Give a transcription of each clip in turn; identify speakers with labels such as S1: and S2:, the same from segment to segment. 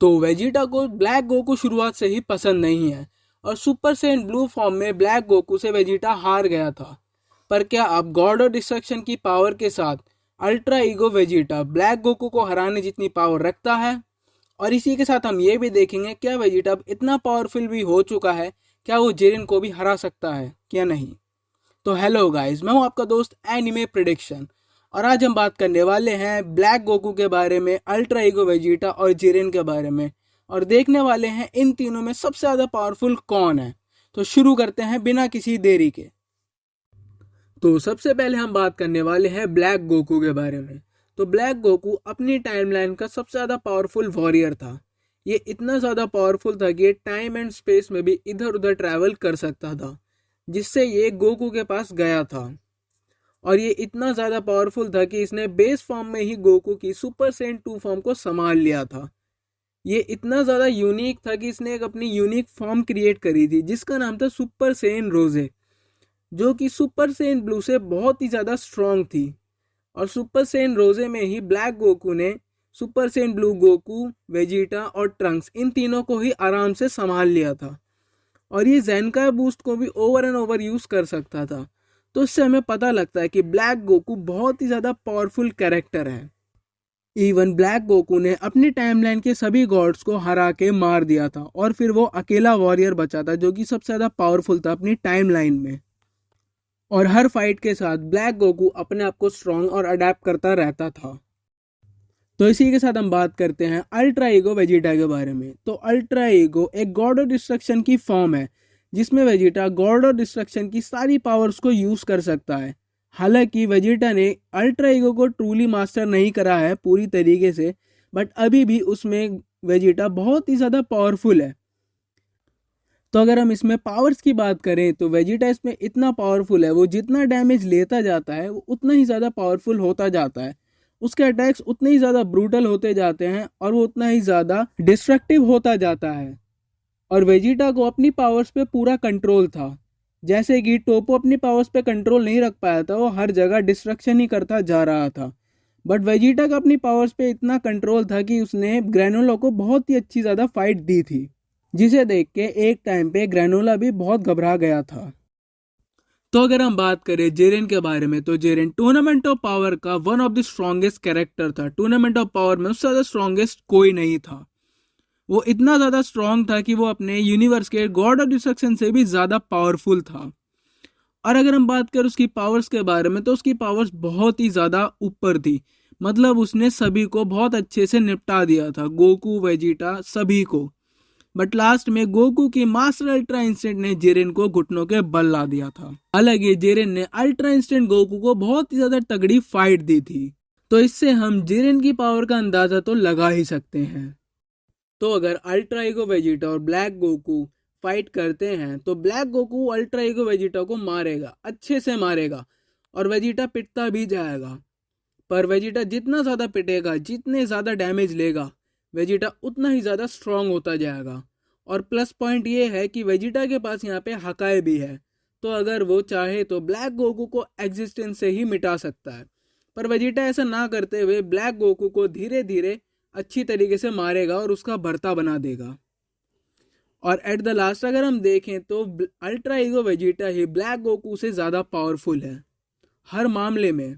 S1: तो वेजिटा को black Goku शुरुआत से ही पसंद नहीं है और सुपर सैयन ब्लू फॉर्म में ब्लैक गोकू से वेजिटा हार गया था। पर क्या अब गॉड ऑफ डिस्ट्रक्शन की पावर के साथ ultra ego Vegeta black Goku को हराने जितनी पावर रखता है? और इसी के साथ हम ये भी देखेंगे क्या वेजिटा अब इतना पावरफुल भी हो चुका है, क्या वो जिरेन को भी हरा सकता है क्या नहीं। तो हेलो गाइस, मैं हूं आपका दोस्त एनिमे प्रेडिक्शन और आज हम बात करने वाले हैं ब्लैक गोकू के बारे में, अल्ट्रा ईगो वेजिटा और जिरेन के बारे में, और देखने वाले हैं इन तीनों में सबसे ज़्यादा पावरफुल कौन है। तो शुरू करते हैं बिना किसी देरी के। तो सबसे पहले हम बात करने वाले हैं ब्लैक गोकू के बारे में। तो ब्लैक गोकू अपनी टाइमलाइन का सबसे ज़्यादा पावरफुल वॉरियर था। ये इतना ज़्यादा पावरफुल था कि ये टाइम एंड स्पेस में भी इधर उधर ट्रैवल कर सकता था, जिससे ये गोकू के पास गया था। और ये इतना ज़्यादा पावरफुल था कि इसने बेस फॉर्म में ही गोकू की सुपर सैयन 2 फॉर्म को संभाल लिया था। ये इतना ज़्यादा यूनिक था कि इसने एक अपनी यूनिक फॉर्म क्रिएट करी थी जिसका नाम था सुपर सैयन रोजे, जो कि सुपर सैयन ब्लू से बहुत ही ज़्यादा स्ट्रॉन्ग थी। और सुपर सैयन रोजे में ही ब्लैक गोकू ने super Saiyan blue Goku, Vegeta और ट्रंक्स इन तीनों को ही आराम से संभाल लिया था। और ये ज़ेनकाई बूस्ट को भी ओवर एंड ओवर यूज़ कर सकता था। तो इससे हमें पता लगता है कि ब्लैक गोकू बहुत ही ज़्यादा पावरफुल कैरेक्टर है। इवन ब्लैक गोकू ने अपनी टाइमलाइन के सभी गॉड्स को हरा के मार दिया था और फिर वो अकेला वॉरियर बचा था जो कि सबसे ज़्यादा पावरफुल था अपनी टाइमलाइन में। और हर फाइट के साथ ब्लैक गोकू अपने आप को स्ट्रॉन्ग और अडेप्ट करता रहता था। तो इसी के साथ हम बात करते हैं अल्ट्रा ईगो वेजिटा के बारे में। तो अल्ट्रा ईगो एक गॉड ऑफ डिस्ट्रक्शन की फॉर्म है जिसमें वेजिटा गॉड ऑफ डिस्ट्रक्शन की सारी पावर्स को यूज कर सकता है। हालांकि वेजिटा ने अल्ट्रा ईगो को ट्रूली मास्टर नहीं करा है पूरी तरीके से, बट अभी भी उसमें वेजिटा बहुत ही ज़्यादा पावरफुल है। तो अगर हम इसमें पावर्स की बात करें तो वेजिटा इसमें इतना पावरफुल है, वो जितना डैमेज लेता जाता है वो उतना ही ज़्यादा पावरफुल होता जाता है। उसके अटैक्स उतने ही ज़्यादा ब्रूटल होते जाते हैं और वो उतना ही ज़्यादा डिस्ट्रक्टिव होता जाता है। और वेजिटा को अपनी पावर्स पे पूरा कंट्रोल था। जैसे कि टोपो अपनी पावर्स पे कंट्रोल नहीं रख पाया था, वो हर जगह डिस्ट्रक्शन ही करता जा रहा था। बट वेजिटा का अपनी पावर्स पे इतना कंट्रोल था कि उसने ग्रैनोला को बहुत ही अच्छी ज़्यादा फाइट दी थी, जिसे देख के एक टाइम पे ग्रैनोला भी बहुत घबरा गया था। तो अगर हम बात करें जेरेन के बारे में तो जेरेन टूर्नामेंट ऑफ पावर का one of the strongest character था। टूर्नामेंट ऑफ पावर में उससे ज़्यादा स्ट्रॉन्गेस्ट कोई नहीं था। वो इतना ज़्यादा स्ट्रॉन्ग था कि वो अपने यूनिवर्स के गॉड ऑफ डिस्ट्रक्शन से भी ज़्यादा पावरफुल था। और अगर हम बात करें उसकी पावर्स के बारे में तो उसकी पावर्स बहुत ही ज़्यादा ऊपर थी। मतलब उसने सभी को बहुत अच्छे से निपटा दिया था, गोकू, वेजिटा, सभी को। बट लास्ट में गोकू की मास्टर अल्ट्रा इंस्टेंट ने जेरेन को घुटनों के बल ला दिया था। हालांकि जेरेन ने अल्ट्रा इंस्टेंट गोकू को बहुत ही ज़्यादा तगड़ी फाइट दी थी। तो इससे हम जेरेन की पावर का अंदाज़ा तो लगा ही सकते हैं। तो अगर अल्ट्रा ईगो वेजिटा और ब्लैक गोकू फाइट करते हैं तो black Goku ultra ego Vegeta को मारेगा, अच्छे से मारेगा, और वेजिटा पिटता भी जाएगा। पर वेजिटा जितना ज़्यादा पिटेगा, जितने ज़्यादा डैमेज लेगा, वेजिटा उतना ही ज़्यादा स्ट्रॉन्ग होता जाएगा। और प्लस पॉइंट ये है कि वेजिटा के पास यहाँ पे हकाए भी है, तो अगर वो चाहे तो ब्लैक गोकू को एग्जिस्टेंस से ही मिटा सकता है। पर वेजिटा ऐसा ना करते हुए ब्लैक गोकू को धीरे धीरे अच्छी तरीके से मारेगा और उसका भरता बना देगा। और एट द लास्ट अगर हम देखें तो अल्ट्रा ईगो वेजिटा ही ब्लैक गोकू से ज़्यादा पावरफुल है हर मामले में।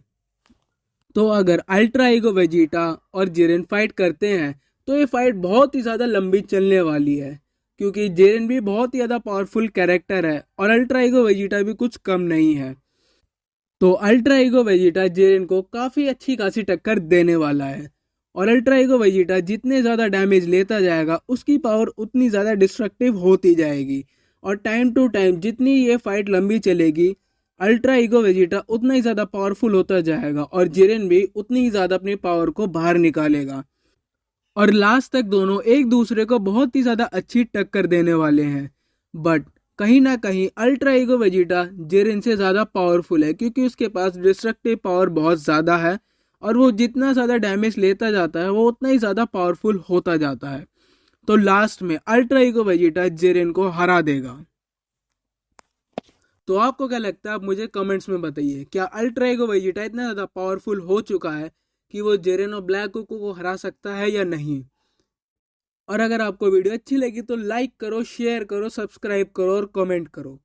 S1: तो अगर अल्ट्रा ईगो वेजिटा और जेरेन फाइट करते हैं तो ये फाइट बहुत ही ज़्यादा लंबी चलने वाली है, क्योंकि जेरेन भी बहुत ही ज़्यादा पावरफुल कैरेक्टर है और अल्ट्रा ईगो वेजिटा भी कुछ कम नहीं है। तो अल्ट्रा ईगो वेजिटा जेरेन को काफ़ी अच्छी खासी टक्कर देने वाला है। और अल्ट्रा ईगो वेजिटा जितने ज़्यादा डैमेज लेता जाएगा उसकी पावर उतनी ज़्यादा डिस्ट्रक्टिव होती जाएगी। और टाइम टू टाइम जितनी ये फाइट लंबी चलेगी, अल्ट्रा ईगो वेजिटा उतना ही ज़्यादा पावरफुल होता जाएगा और जेरेन भी उतनी ही ज़्यादा अपनी पावर को बाहर निकालेगा। और लास्ट तक दोनों एक दूसरे को बहुत ही ज़्यादा अच्छी टक्कर देने वाले हैं। बट कहीं ना कहीं अल्ट्रा ईगो वेजिटा जेरेन से ज़्यादा पावरफुल है, क्योंकि उसके पास डिस्ट्रक्टिव पावर बहुत ज़्यादा है और वो जितना ज़्यादा डैमेज लेता जाता है वो उतना ही ज़्यादा पावरफुल होता जाता है। तो लास्ट में अल्ट्रा ईगो वेजिटा जेरेन को हरा देगा। तो आपको क्या लगता है, आप मुझे कमेंट्स में बताइए, क्या अल्ट्रा ईगो वेजिटा इतना ज़्यादा पावरफुल हो चुका है कि वो जेरेन और ब्लैक गोकू को हरा सकता है या नहीं। और अगर आपको वीडियो अच्छी लगी तो लाइक करो, शेयर करो, सब्सक्राइब करो और कमेंट करो।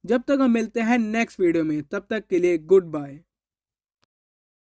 S1: जब तक हम मिलते हैं नेक्स्ट वीडियो में, तब तक के लिए गुड बाय।